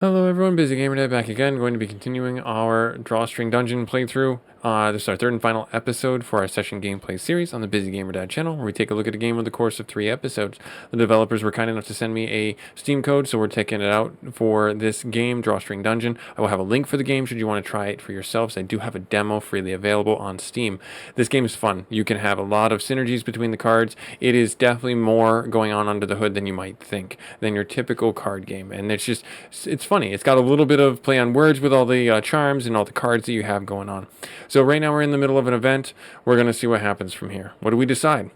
Hello everyone, busygamerdad back again. Going to be continuing our Drawstring dungeon playthrough. This is our third and final episode for our session gameplay series on the Busy Gamer Dad channel, where we take a look at a game over the course of 3 episodes. The developers were kind enough to send me a Steam code, so we're taking it out for this game, Drawstring Dungeon. I will have a link for the game should you want to try it for yourselves. I do have a demo freely available on Steam. This game is fun. You can have a lot of synergies between the cards. It is definitely more going on under the hood than you might think, than your typical card game. And it's funny. It's got a little bit of play on words with all the charms and all the cards that you have going on. So right now we're in the middle of an event. We're going to see what happens from here. What do we decide?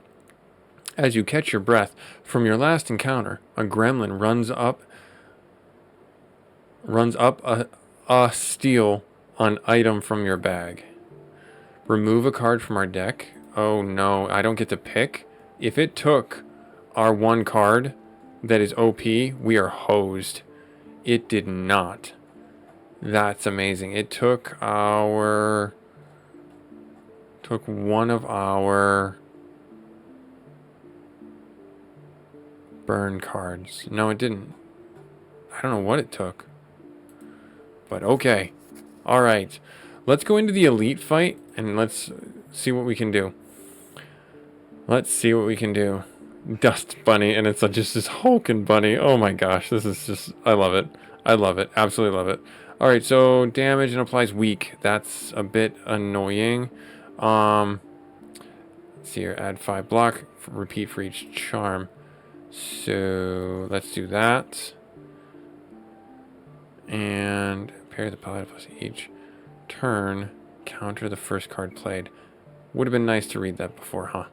As you catch your breath from your last encounter, a gremlin runs up a steal an item from your bag. Remove a card from our deck. Oh no, I don't get to pick. If it took our one card that is OP, we are hosed. It did not. That's amazing. It took one of our burn cards. No, it didn't. I don't know what it took. But okay. Alright. Let's go into the elite fight and let's see what we can do. Let's see what we can do. Dust bunny, and it's just this hulking bunny. Oh my gosh, this is just, I love it. I love it. Absolutely love it. Alright, so damage and applies weak. That's a bit annoying. Let's see here, add 5 block, repeat for each charm. So let's do that. And parry the platypus each turn, counter the first card played. Would have been nice to read that before, huh?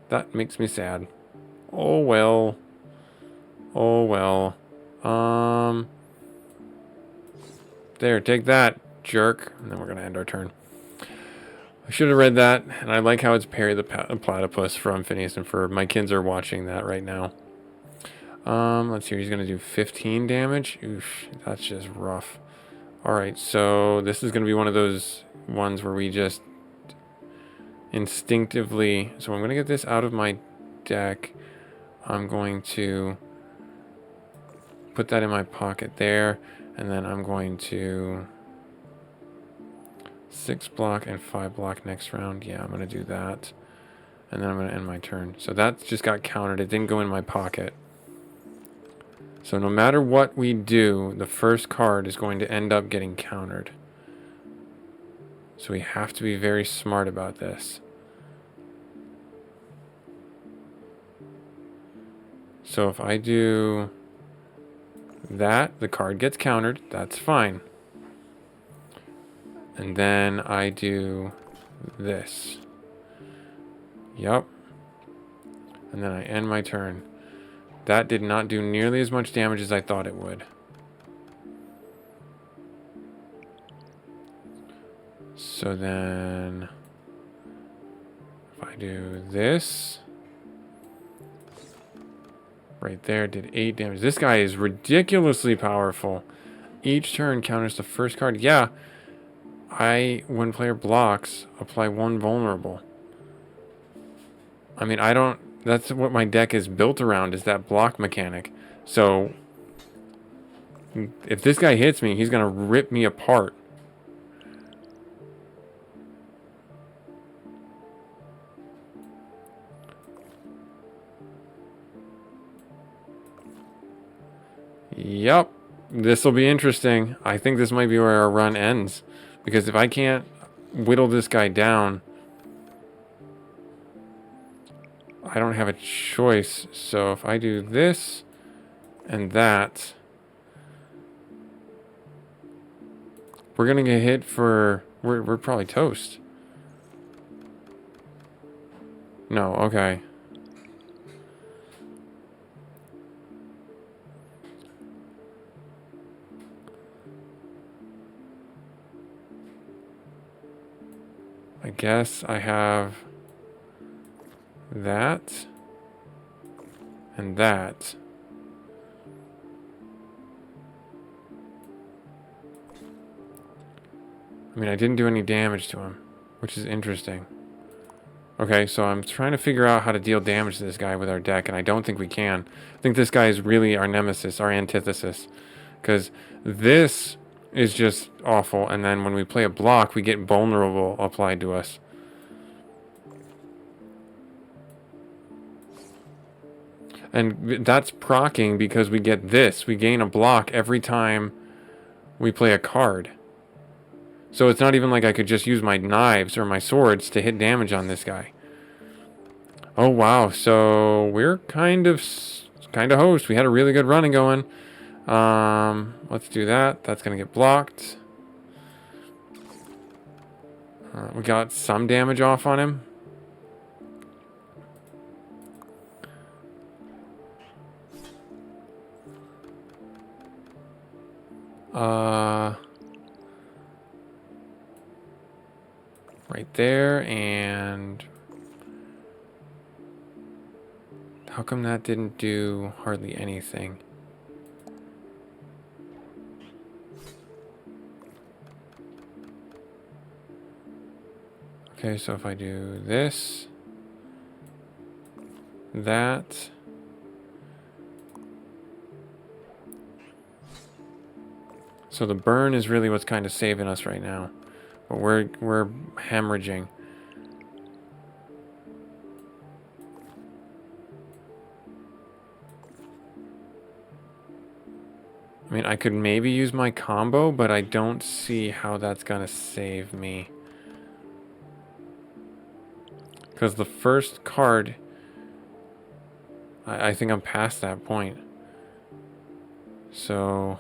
That makes me sad. Oh well. Oh well. There, take that, jerk. And then we're gonna end our turn. I should have read that, and I like how it's parry the platypus from Phineas and Ferb. My kids are watching that right now. Let's see, he's gonna do 15 damage. Oof, that's just rough. Alright, so this is gonna be one of those ones where we just instinctively, so I'm going to get this out of my deck. I'm going to put that in my pocket there, and then I'm going to 6 block and 5 block next round. Yeah, I'm going to do that, and then I'm going to end my turn. So that just got countered. It didn't go in my pocket. So no matter what we do, the first card is going to end up getting countered. So we have to be very smart about this. So if I do that, the card gets countered. That's fine. And then I do this. Yup. And then I end my turn. That did not do nearly as much damage as I thought it would. So then if I do this, right there, did 8 damage. This guy is ridiculously powerful. Each turn counters the first card. Yeah, when player blocks, apply 1 vulnerable. I mean, that's what my deck is built around, is that block mechanic. So if this guy hits me, he's gonna rip me apart. Yep, this will be interesting. I think this might be where our run ends, because if I can't whittle this guy down, I don't have a choice. So if I do this and that, we're gonna get hit for, we're probably toast. No, okay. I guess I have that and that. I mean, I didn't do any damage to him, which is interesting. Okay, so I'm trying to figure out how to deal damage to this guy with our deck, and I don't think we can. I think this guy is really our nemesis, our antithesis. Because this is just awful. And then when we play a block, we get vulnerable applied to us. And that's proccing because we get this. We gain a block every time we play a card. So it's not even like I could just use my knives or my swords to hit damage on this guy. Oh, wow. So we're kind of host. We had a really good running going. Let's do that. That's going to get blocked. We got some damage off on him. Right there, and how come that didn't do hardly anything? Okay, so if I do this, that, so the burn is really what's kind of saving us right now. But we're hemorrhaging. I mean, I could maybe use my combo, but I don't see how that's gonna save me. Because the first card, I think I'm past that point. So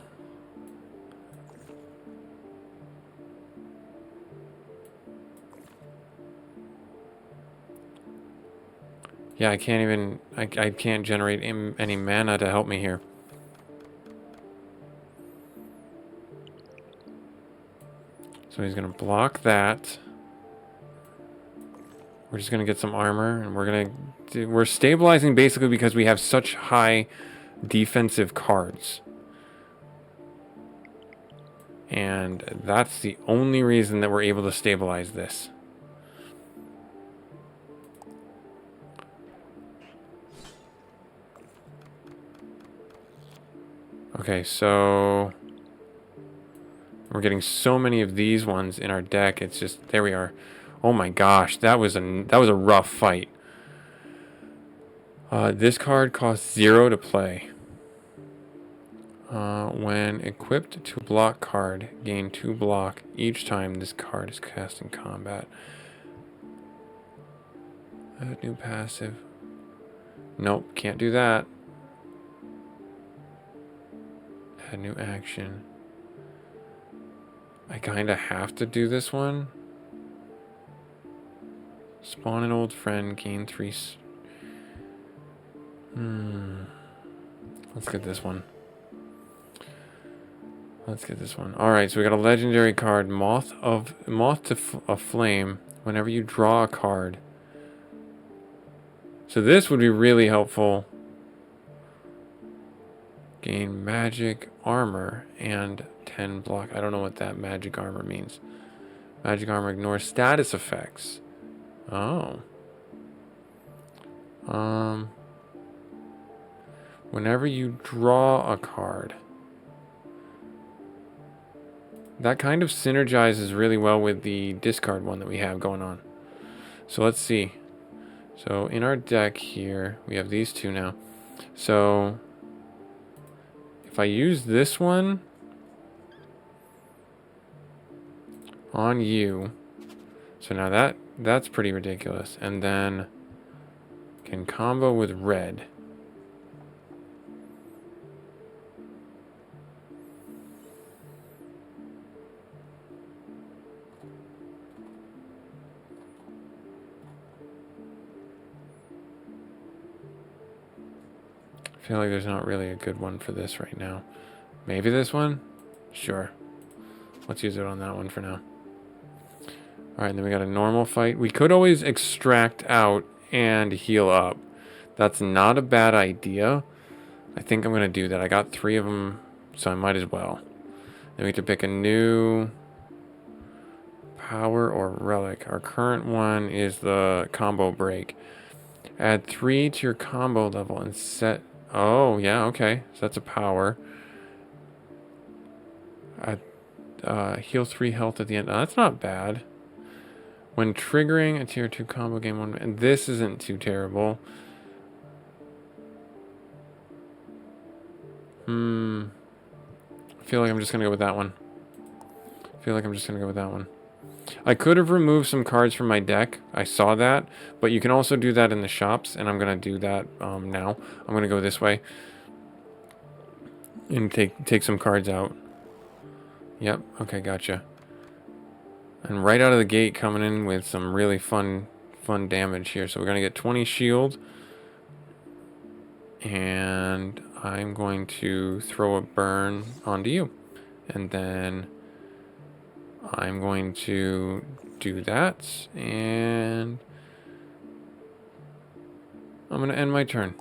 yeah, I can't even, I can't generate any mana to help me here. So he's going to block that. We're just going to get some armor, and we're stabilizing basically because we have such high defensive cards. And that's the only reason that we're able to stabilize this. Okay, so we're getting so many of these ones in our deck. It's just, there we are. Oh my gosh, that was a rough fight. This card costs 0 to play. When equipped to block card, gain 2 block each time this card is cast in combat. New passive. Nope, can't do that. Add new action. I kinda have to do this one. Spawn an old friend, gain 3. Let's get this one. Alright, so we got a legendary card, Moth to a Flame. Whenever you draw a card. So this would be really helpful. Gain magic armor and 10 block. I don't know what that magic armor means. Magic armor ignores status effects. Oh. Whenever you draw a card. That kind of synergizes really well with the discard one that we have going on. So let's see. So in our deck here, we have these two now. So if I use this one on you, so now that's pretty ridiculous. And then can combo with red. I feel like there's not really a good one for this right now. Maybe this one? Sure. Let's use it on that one for now. Alright, then we got a normal fight. We could always extract out and heal up. That's not a bad idea. I think I'm going to do that. I got 3 of them, so I might as well. Then we have to pick a new power or relic. Our current one is the combo break. Add 3 to your combo level and set... Oh, yeah, okay. So that's a power. Heal 3 health at the end. Oh, that's not bad. When triggering a tier 2 combo game 1, and this isn't too terrible. I feel like I'm just gonna go with that one. I could have removed some cards from my deck. I saw that, but you can also do that in the shops, and I'm gonna do that now. I'm gonna go this way and take some cards out. Yep. Okay, gotcha. And right out of the gate, coming in with some really fun damage here. So we're gonna get 20 shield, and I'm going to throw a burn onto you, and then I'm going to do that, and I'm going to end my turn.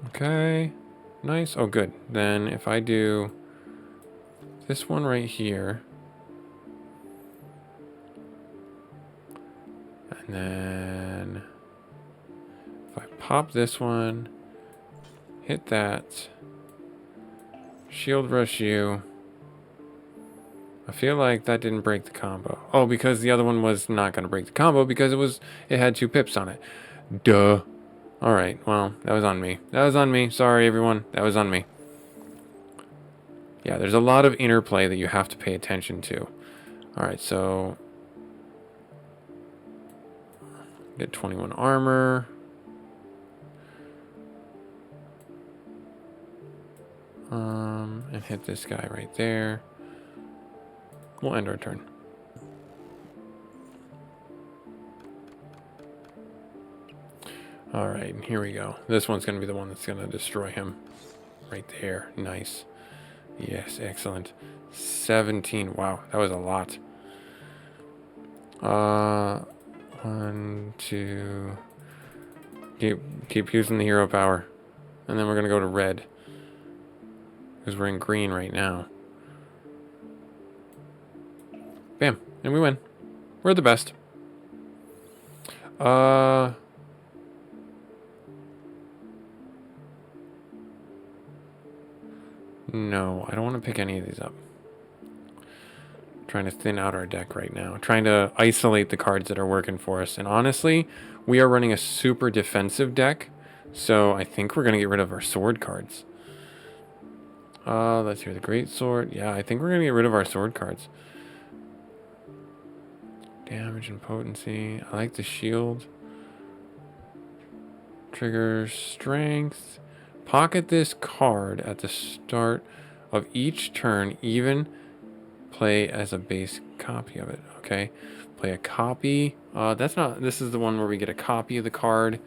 Okay, nice. Oh, good. Then if I do this one right here, and then if I pop this one, hit that, shield rush you. I feel like that didn't break the combo. Oh, because the other one was not going to break the combo because it had 2 pips on it. Duh. Alright, well, that was on me. Sorry, everyone. That was on me. Yeah, there's a lot of interplay that you have to pay attention to. Alright, so get 21 armor. And hit this guy right there. We'll end our turn. Alright, here we go. This one's going to be the one that's going to destroy him. Right there. Nice. Yes, excellent. 17. Wow, that was a lot. 1, 2. Keep using the hero power. And then we're going to go to red. Because we're in green right now. Bam. And we win. We're the best. No, I don't want to pick any of these up. I'm trying to thin out our deck right now. Trying to isolate the cards that are working for us. And honestly, we are running a super defensive deck. So I think we're going to get rid of our sword cards. Let's hear the great sword. Yeah, I think we're going to get rid of our sword cards. Damage and potency. I like the shield. Trigger strength. Pocket this card at the start of each turn. Even play as a base copy of it. Okay. Play a copy. This is the one where we get a copy of the card.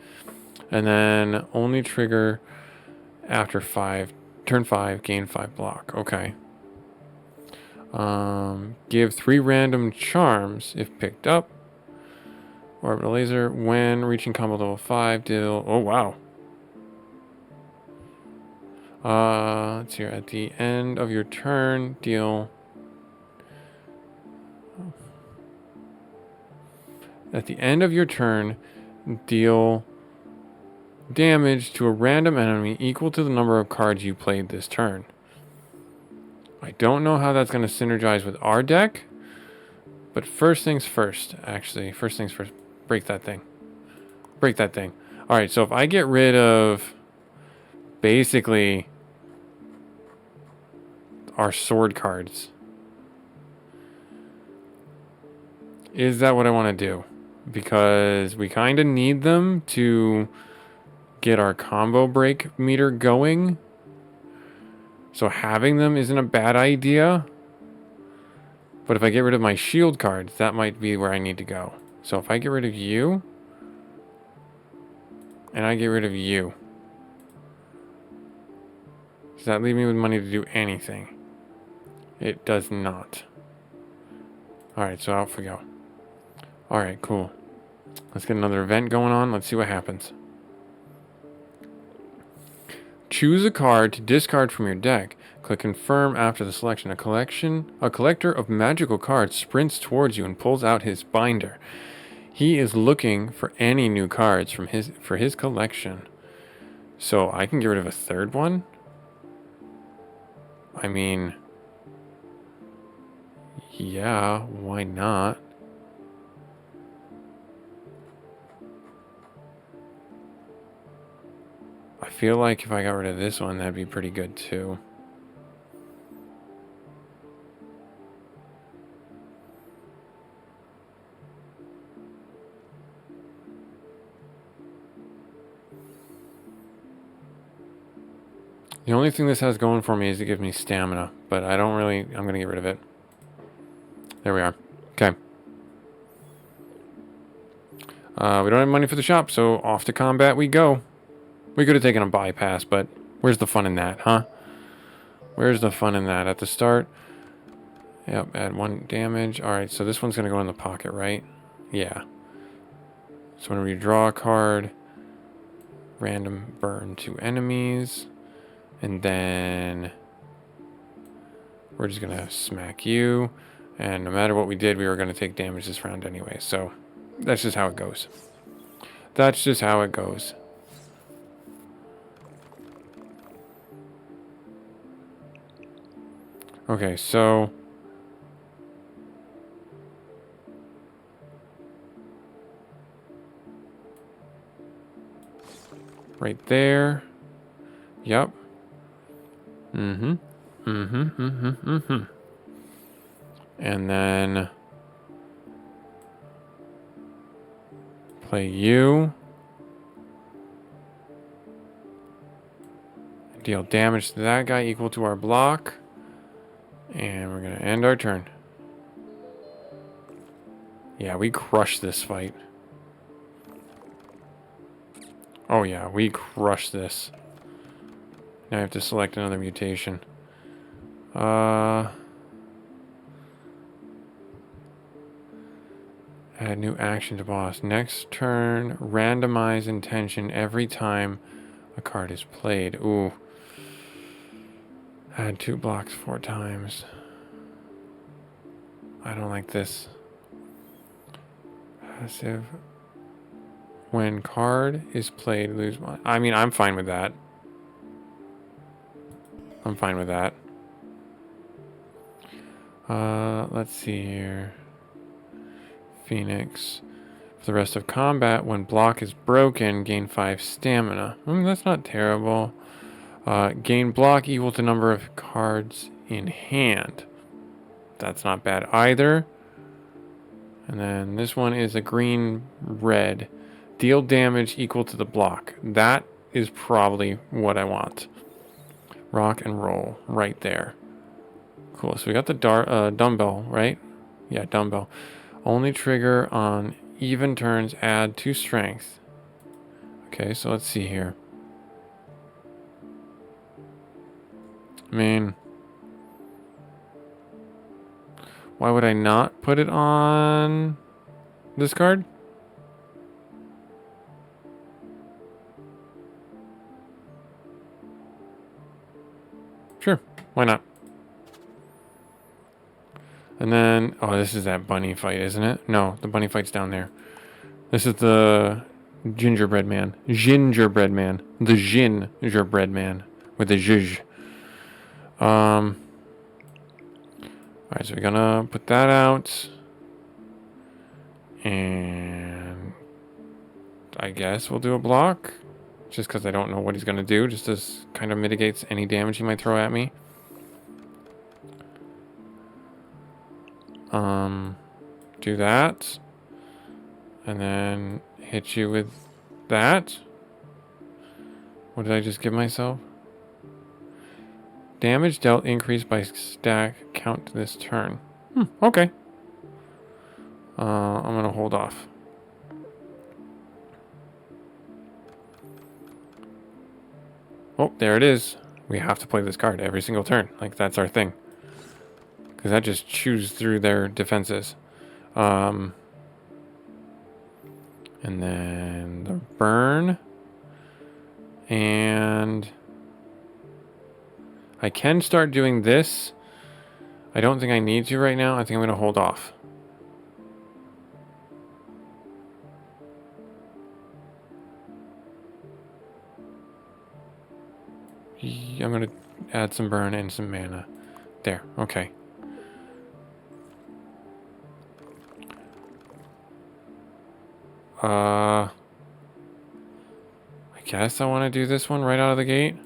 And then only trigger after turn 5, gain 5 block. Okay. Give 3 random charms if picked up. Orbital laser when reaching combo level 5. Deal. Oh wow. Let's see here. At the end of your turn, deal. At the end of your turn, deal damage to a random enemy equal to the number of cards you played this turn. I don't know how that's going to synergize with our deck, but first things first, actually. First things first. Break that thing. Break that thing. Alright, so if I get rid of basically our sword cards, is that what I want to do? Because we kind of need them to get our combo break meter going. So having them isn't a bad idea. But if I get rid of my shield cards, that might be where I need to go. So if I get rid of you, and I get rid of you, does that leave me with money to do anything? It does not. Alright, so out we go. Alright, cool. Let's get another event going on. Let's see what happens. Choose a card to discard from your deck. Click confirm after the selection. A collector of magical cards sprints towards you and pulls out his binder. He is looking for any new cards for his collection. So I can get rid of a third one? I mean, yeah, why not? I feel like if I got rid of this one, that'd be pretty good too. The only thing this has going for me is it gives me stamina, but I don't really, I'm going to get rid of it. There we are. Okay. We don't have money for the shop, so off to combat we go. We could have taken a bypass, but where's the fun in that, huh? Where's the fun in that? At the start, yep, add 1 damage. Alright, so this one's going to go in the pocket, right? Yeah. So when we draw a card, random burn 2 enemies, and then we're just going to smack you, and no matter what we did, we were going to take damage this round anyway, so that's just how it goes. That's just how it goes. Okay, so right there. Yep. And then play you. Deal damage to that guy equal to our block. And we're going to end our turn. Yeah, we crushed this fight. Oh yeah, we crushed this. Now I have to select another mutation. Add new action to boss. Next turn, randomize intention every time a card is played. Ooh. Add 2 blocks 4 times. I don't like this. Passive. When card is played, lose 1. I mean, I'm fine with that. I'm fine with that. Let's see here. Phoenix. For the rest of combat, when block is broken, gain 5 stamina. That's not terrible. Gain block equal to number of cards in hand. That's not bad either. And then this one is a green-red. Deal damage equal to the block. That is probably what I want. Rock and roll right there. Cool. So we got the dumbbell, right? Yeah, dumbbell. Only trigger on even turns, add 2 strength. Okay, so let's see here. I mean, why would I not put it on this card? Sure, why not? And then, oh, this is that bunny fight, isn't it? No, the bunny fight's down there. This is the gingerbread man. Gingerbread man. The gingerbread man. With the zhuzh. Alright, so we're gonna put that out. And I guess we'll do a block. Just because I don't know what he's gonna do. Just as kind of mitigates any damage he might throw at me. Do that. And then hit you with that. What did I just give myself? Damage dealt increased by stack count this turn. Okay. I'm going to hold off. Oh, there it is. We have to play this card every single turn. Like, that's our thing. Because that just chews through their defenses. And then the burn. And I can start doing this. I don't think I need to right now. I think I'm going to hold off. I'm going to add some burn and some mana. There, okay. I guess I want to do this one right out of the gate.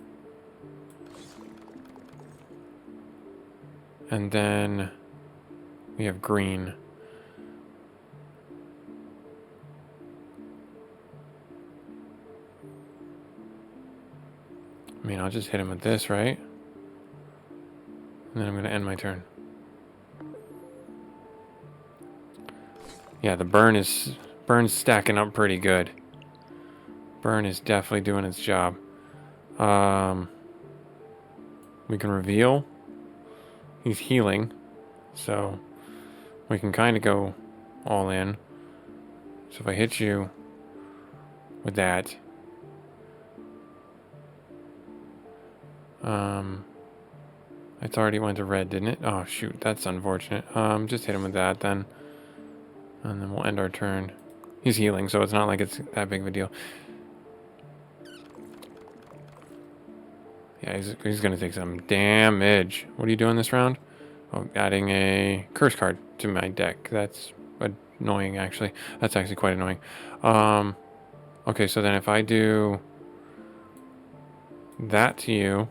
And then we have green. I mean, I'll just hit him with this, right? And then I'm going to end my turn. Yeah, the burn's stacking up pretty good. Burn is definitely doing its job. We can reveal. He's healing, so we can kind of go all in. So if I hit you with that, it's already went to red, didn't it? Oh shoot, that's unfortunate. Just hit him with that then, and then we'll end our turn. He's healing, so it's not like it's that big of a deal. Yeah, he's gonna take some damage. What are you doing this round? Oh, adding a curse card to my deck. That's annoying, actually. That's actually quite annoying. Okay, so then if I do that to you,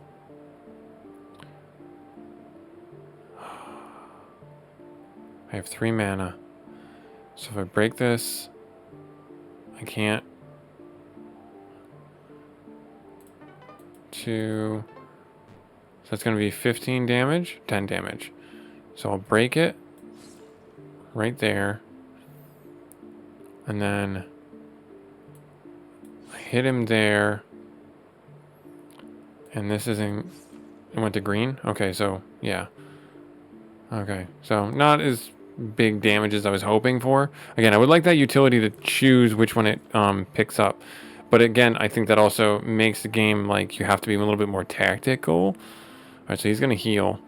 I have 3 mana. So if I break this, I can't. 2. So that's going to be 15 damage, 10 damage. So I'll break it right there. And then I hit him there. And this isn't. It went to green? Okay, so yeah. Okay, so not as big damage as I was hoping for. Again, I would like that utility to choose which one it picks up. But again, I think that also makes the game like you have to be a little bit more tactical. All right, so he's going to heal.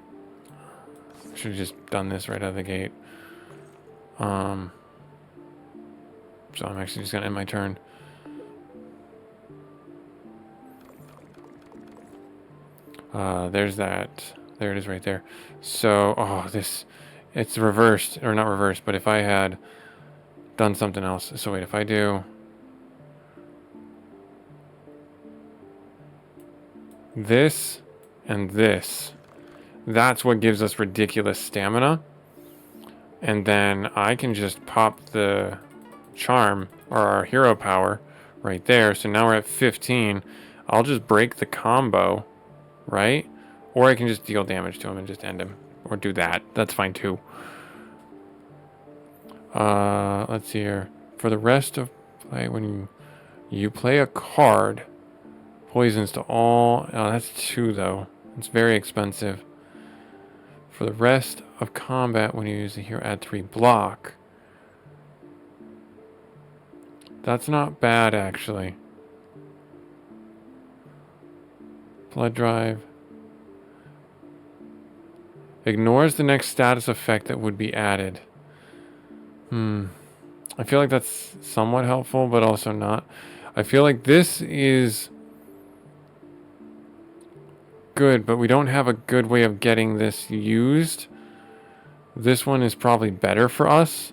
Should have just done this right out of the gate. So I'm actually just going to end my turn. There's that. There it is right there. So, oh, it's reversed. Or not reversed, but if I had done something else. So wait, if I do this and this, that's what gives us ridiculous stamina. And then I can just pop the charm or our hero power right there. So now we're at 15. I'll just break the combo, right? Or I can just deal damage to him and just end him. Or do that. That's fine too. Let's see here. For the rest of play, when you play a card, poisons to all. Oh, that's 2 though. It's very expensive. For the rest of combat, when you use the hero, add 3 block. That's not bad, actually. Blood drive. Ignores the next status effect that would be added. I feel like that's somewhat helpful, but also not. I feel like this is good, but we don't have a good way of getting this used. This one is probably better for us.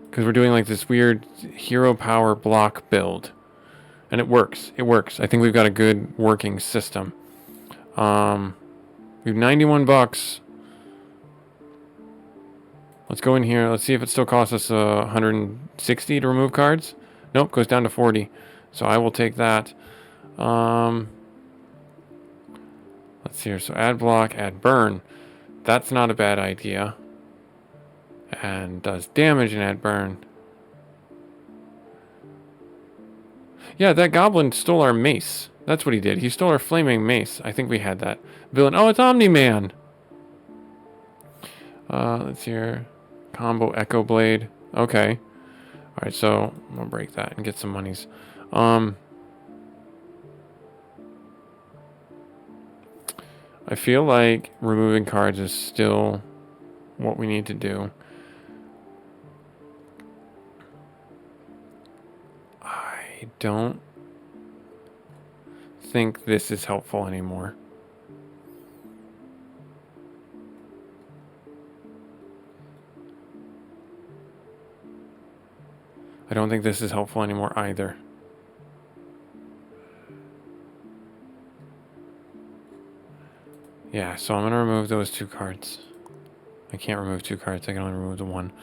Because we're doing like this weird hero power block build. And it works. It works. I think we've got a good working system. We have 91 bucks. Let's go in here. Let's see if it still costs us 160 to remove cards. Nope, goes down to 40. So I will take that. Let's see here. So add block, add burn. That's not a bad idea. And does damage and add burn. Yeah, that goblin stole our mace. That's what he did. He stole our flaming mace. I think we had that. Villain. Oh, it's Omni-Man. Let's see here. Combo Echo Blade. Okay. Alright, so I'm gonna break that and get some monies. I feel like removing cards is still what we need to do. I don't think this is helpful anymore. I don't think this is helpful anymore either. Yeah, so I'm going to remove those 2 cards. I can't remove 2 cards. I can only remove the 1.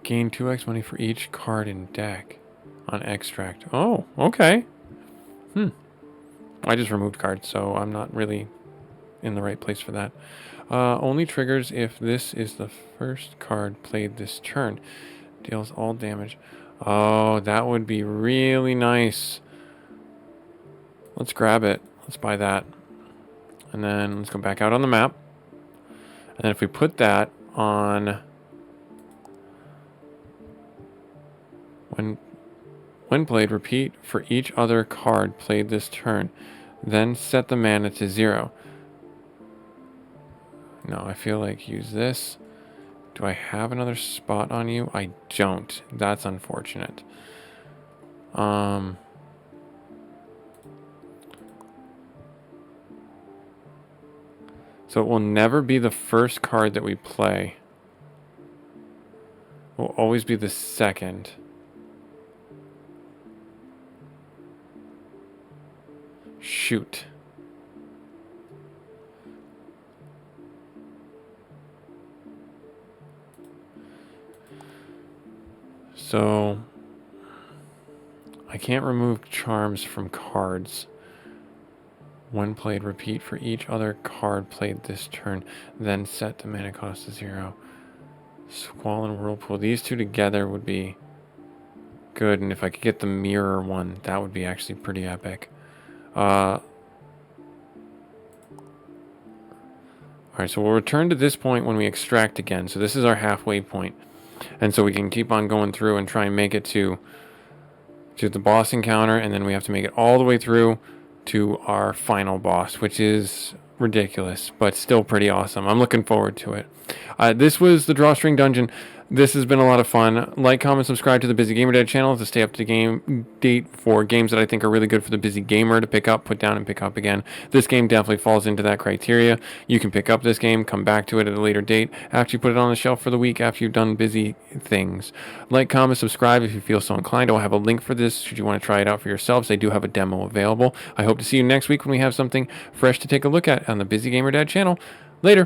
Gain 2x money for each card in deck on extract. Oh, okay. I just removed cards, so I'm not really in the right place for that. Only triggers if this is the first card played this turn. Deals all damage. Oh, that would be really nice. Let's grab it. Let's buy that. And then let's go back out on the map. And then if we put that on... When played, repeat for each other card played this turn. Then set the mana to 0. No, I feel like use this. Do I have another spot on you? I don't. That's unfortunate. So it will never be the first card that we play. It will always be the second. Shoot. So I can't remove charms from cards. When played, repeat for each other card played this turn, then set the mana cost to 0. Squall and Whirlpool. These 2 together would be good, and if I could get the mirror one, that would be actually pretty epic. Alright, so we'll return to this point when we extract again. So this is our halfway point. And so we can keep on going through and try and make it to the boss encounter, and then we have to make it all the way through to our final boss, which is ridiculous, but still pretty awesome. I'm looking forward to it. This was the Drawstring Dungeon. This has been a lot of fun. Like, comment, subscribe to the Busy Gamer Dad channel to stay up to date for games that I think are really good for the busy gamer to pick up, put down, and pick up again. This game definitely falls into that criteria. You can pick up this game, come back to it at a later date, after you put it on the shelf for the week after you've done busy things. Like, comment, subscribe if you feel so inclined. I'll have a link for this should you want to try it out for yourselves. They do have a demo available. I hope to see you next week when we have something fresh to take a look at on the Busy Gamer Dad channel. Later.